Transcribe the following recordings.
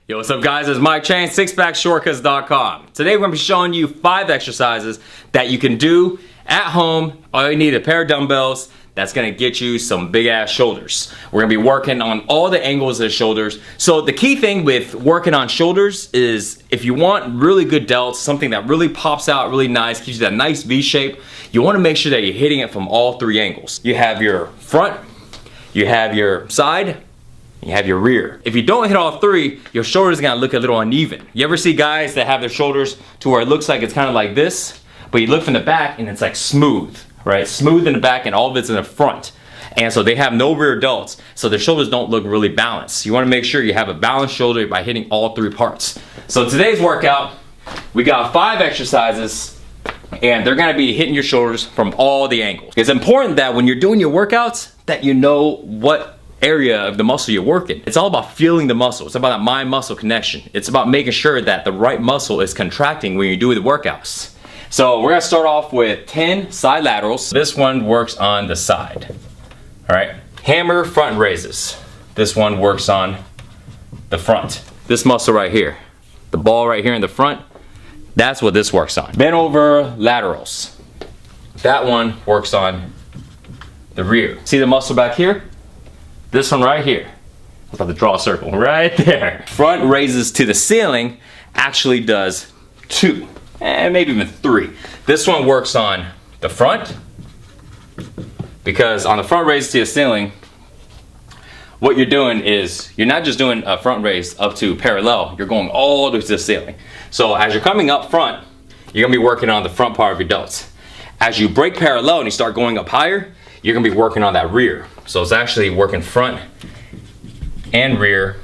Yo, what's up guys, it's Mike Chang, sixpackshortcuts.com. Today we're going to be showing you 5 exercises that you can do at home. All you need is a pair of dumbbells that's going to get you some big ass shoulders. We're going to be working on all the angles of the shoulders. So the key thing with working on shoulders is if you want really good delts, something that really pops out really nice, gives you that nice V shape, you want to make sure that you're hitting it from all 3 angles. You have your front, you have your side, you have your rear. If you don't hit all 3, your shoulders are gonna look a little uneven. You ever see guys that have their shoulders to where it looks like it's kind of like this, but you look from the back and it's like smooth, right? Smooth in the back and all of it's in the front. And so they have no rear delts, so their shoulders don't look really balanced. You wanna make sure you have a balanced shoulder by hitting all 3 parts. So today's workout, we got 5 exercises and they're gonna be hitting your shoulders from all the angles. It's important that when you're doing your workouts that you know what area of the muscle you're working. It's all about feeling the muscle. It's about that mind-muscle connection. It's about making sure that the right muscle is contracting when you do the workouts. So we're gonna start off with 10 side laterals. This one works on the side. All right, hammer front raises. This one works on the front. This muscle right here, the ball right here in the front, that's what this works on. Bent over laterals. That one works on the rear. See the muscle back here? This one right here. I was about to draw a circle right there. Front raises to the ceiling actually does 2, and maybe even 3. This one works on the front, because on the front raise to the ceiling, what you're doing is, you're not just doing a front raise up to parallel, you're going all the way to the ceiling. So as you're coming up front, you're gonna be working on the front part of your delts. As you break parallel and you start going up higher, you're gonna be working on that rear. So it's actually working front and rear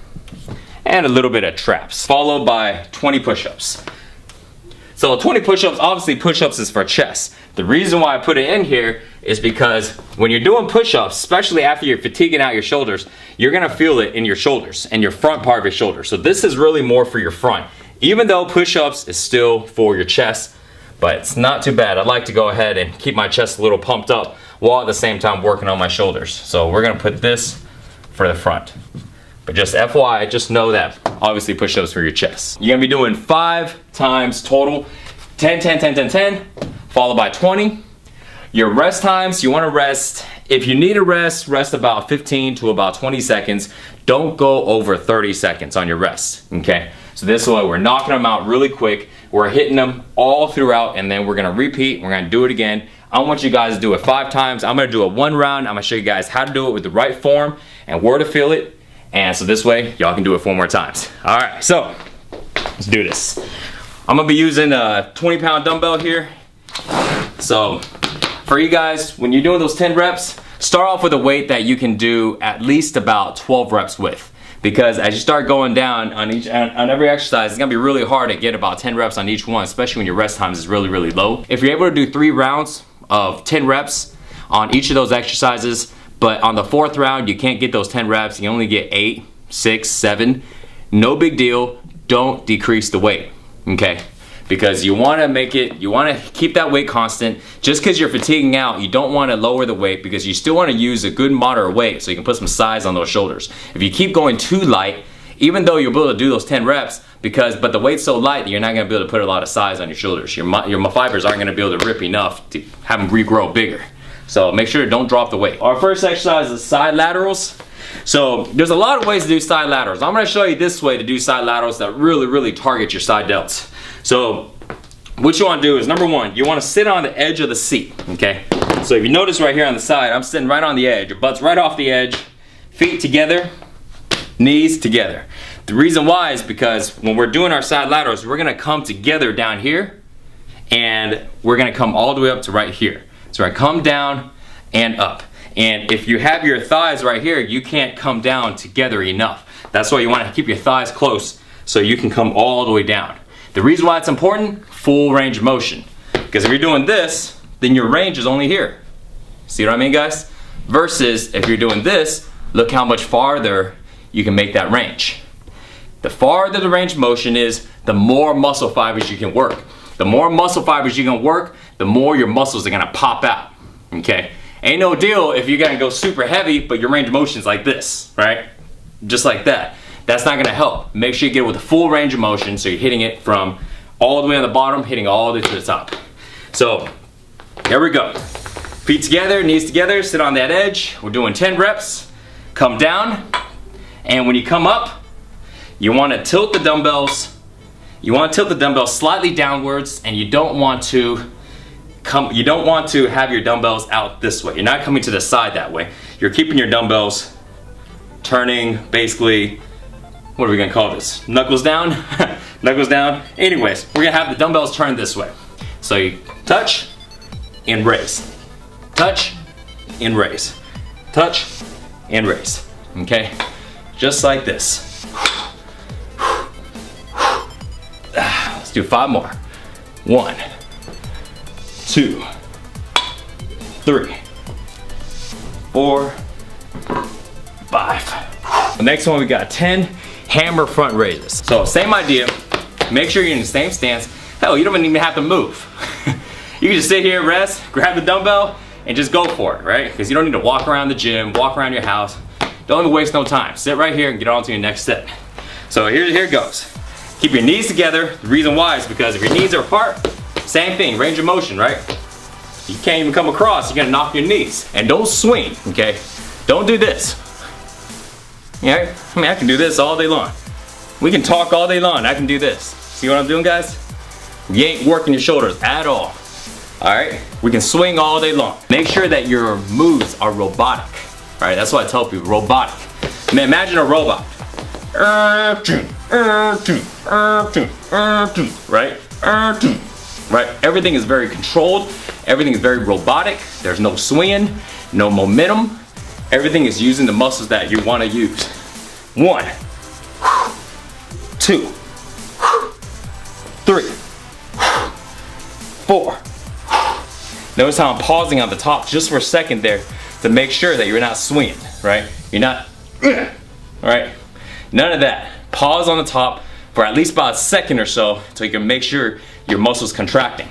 and a little bit of traps, followed by 20 push-ups. So 20 push-ups, obviously push-ups is for chest. The reason why I put it in here is because when you're doing push-ups, especially after you're fatiguing out your shoulders, you're gonna feel it in your shoulders and your front part of your shoulder. So this is really more for your front. Even though push-ups is still for your chest, but it's not too bad. I'd like to go ahead and keep my chest a little pumped up while at the same time working on my shoulders. So we're gonna put this for the front. But just FYI, just know that obviously push-ups for your chest. You're gonna be doing 5 times total, 10, 10, 10, 10, 10, followed by 20. Your rest times, you wanna rest, if you need a rest, rest about 15 to about 20 seconds. Don't go over 30 seconds on your rest, okay? So this way we're knocking them out really quick. We're hitting them all throughout and then we're gonna repeat, we're gonna do it again. I want you guys to do it 5 times. I'm gonna do it 1 round. I'm gonna show you guys how to do it with the right form and where to feel it. And so this way, y'all can do it 4 more times. All right, so let's do this. I'm gonna be using a 20-pound dumbbell here. So for you guys, when you're doing those 10 reps, start off with a weight that you can do at least about 12 reps with. Because as you start going down on every exercise, it's gonna be really hard to get about 10 reps on each one, especially when your rest times is really, really low. If you're able to do 3 rounds of 10 reps on each of those exercises, but on the 4th round, you can't get those 10 reps, you only get 8, 6, 7, no big deal, don't decrease the weight, okay? Because you wanna make it, you wanna keep that weight constant. Just because you're fatiguing out, you don't wanna lower the weight because you still wanna use a good moderate weight so you can put some size on those shoulders. If you keep going too light, even though you'll be able to do those 10 reps, but the weight's so light that you're not gonna be able to put a lot of size on your shoulders. Your fibers aren't gonna be able to rip enough to have them regrow bigger. So make sure don't drop the weight. Our first exercise is side laterals. So there's a lot of ways to do side laterals. I'm gonna show you this way to do side laterals that really, really target your side delts. So what you wanna do is, number 1, you wanna sit on the edge of the seat, okay? So if you notice right here on the side, I'm sitting right on the edge. Your butt's right off the edge, feet together, knees together. The reason why is because when we're doing our side laterals, we're gonna come together down here and we're gonna come all the way up to right here. So we're gonna come down and up. And if you have your thighs right here, you can't come down together enough. That's why you wanna keep your thighs close so you can come all the way down. The reason why it's important, full range of motion. Because if you're doing this, then your range is only here. See what I mean, guys? Versus if you're doing this, look how much farther you can make that range. The farther the range of motion is, the more muscle fibers you can work. The more muscle fibers you can work, the more your muscles are gonna pop out, okay? Ain't no deal if you're gonna go super heavy, but your range of motion's like this, right? Just like that. that's not gonna help. Make sure you get it with a full range of motion, so you're hitting it from all the way on the bottom, hitting all the way to the top. So, here we go. Feet together, knees together, sit on that edge. We're doing 10 reps. Come down, and when you come up, you wanna tilt the dumbbells. You wanna tilt the dumbbells slightly downwards, and you don't want to have your dumbbells out this way. You're not coming to the side that way. You're keeping your dumbbells turning, basically, what are we gonna call this? Knuckles down? Knuckles down. Anyways, we're gonna have the dumbbells turned this way. So you touch and raise. Touch and raise. Touch and raise. Okay? Just like this. Let's do 5 more. 1, 2, 3, 4, 5. The next one, we got 10 hammer front raises. So same idea. Make sure you're in the same stance. Hell, you don't even have to move. You can just sit here, rest, grab the dumbbell, and just go for it, right? Because you don't need to walk around the gym, walk around your house. Don't even waste no time. Sit right here and get on to your next set. So here it goes. Keep your knees together. The reason why is because if your knees are apart, same thing, range of motion, right? You can't even come across, you're gonna knock your knees. And don't swing, okay? Don't do this. Yeah, I mean, I can do this all day long. We can talk all day long, I can do this. See what I'm doing, guys? You ain't working your shoulders at all. All right, we can swing all day long. Make sure that your moves are robotic. All right, that's what I tell people, robotic. I mean, imagine a robot. Right? Right? Everything is very controlled. Everything is very robotic. There's no swinging, no momentum. Everything is using the muscles that you want to use. 1, 2, 3, 4. Notice how I'm pausing on the top just for a second there to make sure that you're not swinging, right? You're not, right? None of that. Pause on the top for at least about a second or so so you can make sure your muscles contracting.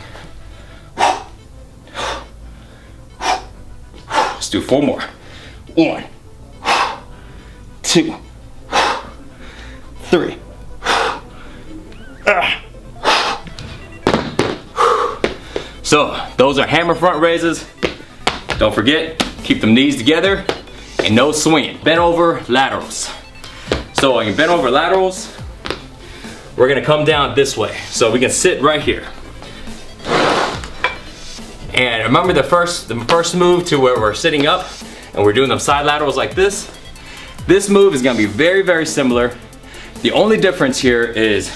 Let's do 4 more. 1, 2, 3. So those are hammer front raises. Don't forget, keep them knees together and no swinging. Bent over laterals. So when you bent over laterals, we're gonna come down this way. So we can sit right here. And remember the first move to where we're sitting up and we're doing them side laterals like this? This move is gonna be very, very similar. The only difference here is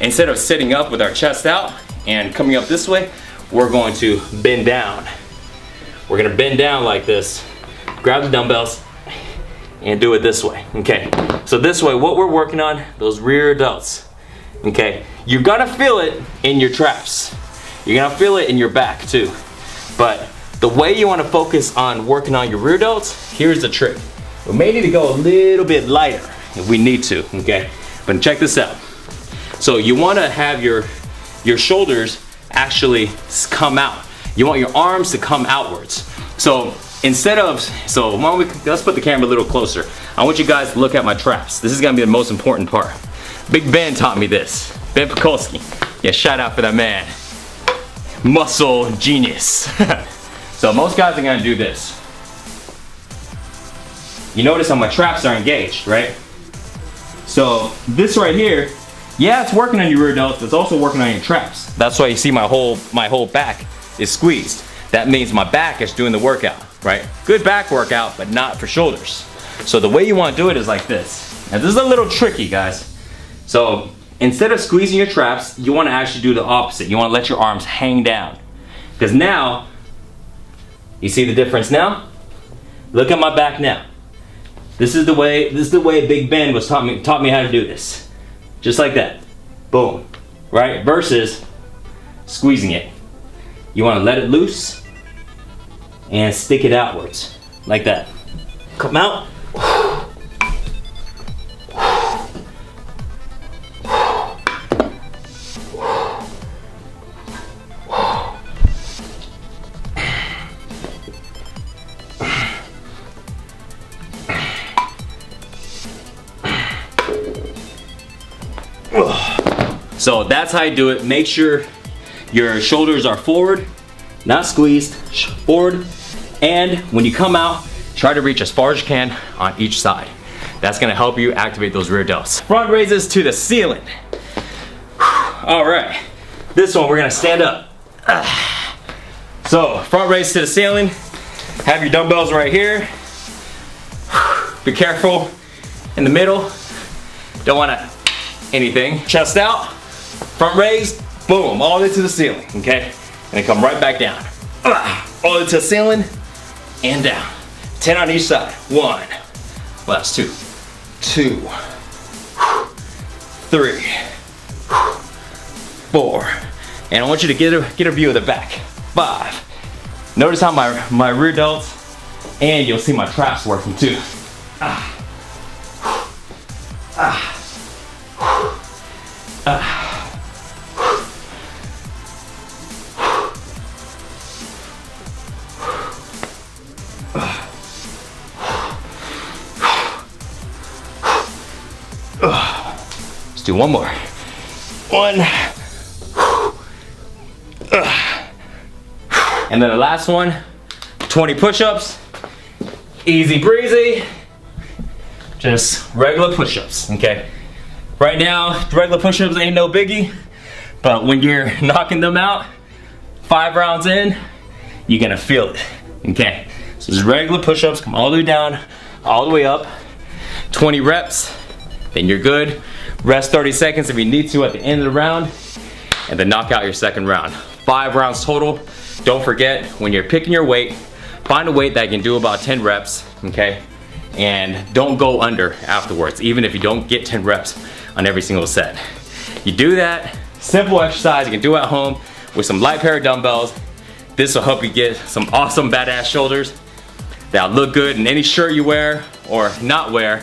instead of sitting up with our chest out and coming up this way, we're going to bend down. We're gonna bend down like this, grab the dumbbells, and do it this way, okay? So this way, what we're working on, those rear delts, okay? You're gonna feel it in your traps. You're gonna feel it in your back too. But the way you wanna focus on working on your rear delts, here's the trick. We may need to go a little bit lighter if we need to, okay? But check this out. So you wanna have your shoulders actually come out. You want your arms to come outwards. So instead of, let's put the camera a little closer. I want you guys to look at my traps. This is gonna be the most important part. Big Ben taught me this. Ben Pakulski. Yeah, shout out for that man. Muscle genius. So most guys are gonna do this. You notice how my traps are engaged, right? So this right here, yeah, it's working on your rear delts, but it's also working on your traps. That's why you see my whole back is squeezed. That means my back is doing the workout, right? Good back workout, but not for shoulders. So the way you want to do it is like this. Now this is a little tricky, guys. So instead of squeezing your traps, you want to actually do the opposite. You want to let your arms hang down. Because now, you see the difference now? Look at my back now. This is the way Big Ben was taught me how to do this. Just like that. Boom. Right? Versus squeezing it. You want to let it loose and stick it outwards. Like that. Come out. So that's how you do it. Make sure your shoulders are forward, not squeezed, forward. And when you come out, try to reach as far as you can on each side. That's gonna help you activate those rear delts. Front raises to the ceiling. All right, this one we're gonna stand up. So front raise to the ceiling. Have your dumbbells right here. Be careful in the middle. Don't wanna anything. Chest out, front raise, boom, all the way to the ceiling, okay? And then come right back down. All the way to the ceiling and down. 10 on each side. 1, last 2, 2, 3, 4. And I want you to get a view of the back. 5. Notice how my rear delts, and you'll see my traps working too. Let's do one more. 1. And then the last one, 20 push-ups. Easy breezy. Just regular push-ups, okay? Right now, regular push-ups ain't no biggie, but when you're knocking them out, 5 rounds in, you're gonna feel it, okay? So just regular push-ups, come all the way down, all the way up. 20 reps, then you're good. Rest 30 seconds if you need to at the end of the round, and then knock out your second round. 5 rounds total. Don't forget, when you're picking your weight, find a weight that can do about 10 reps, okay? And don't go under afterwards, even if you don't get 10 reps on every single set. You do that, simple exercise you can do at home with some light pair of dumbbells. This will help you get some awesome badass shoulders that'll look good in any shirt you wear or not wear,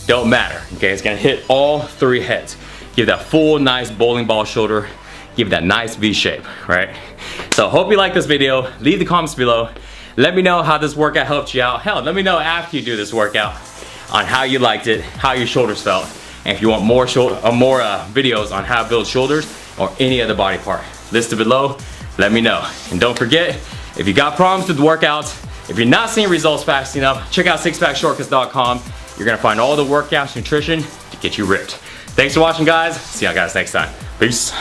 don't matter, okay? It's gonna hit all 3 heads. Give that full, nice bowling ball shoulder, give that nice V shape, right? So hope you like this video. Leave the comments below. Let me know how this workout helped you out. Hell, let me know after you do this workout on how you liked it, how your shoulders felt, and if you want more videos on how to build shoulders or any other body part. Listed below, let me know. And don't forget, if you got problems with workouts, if you're not seeing results fast enough, check out sixpackshortcuts.com. You're gonna find all the workouts, nutrition to get you ripped. Thanks for watching, guys. See you guys next time. Peace.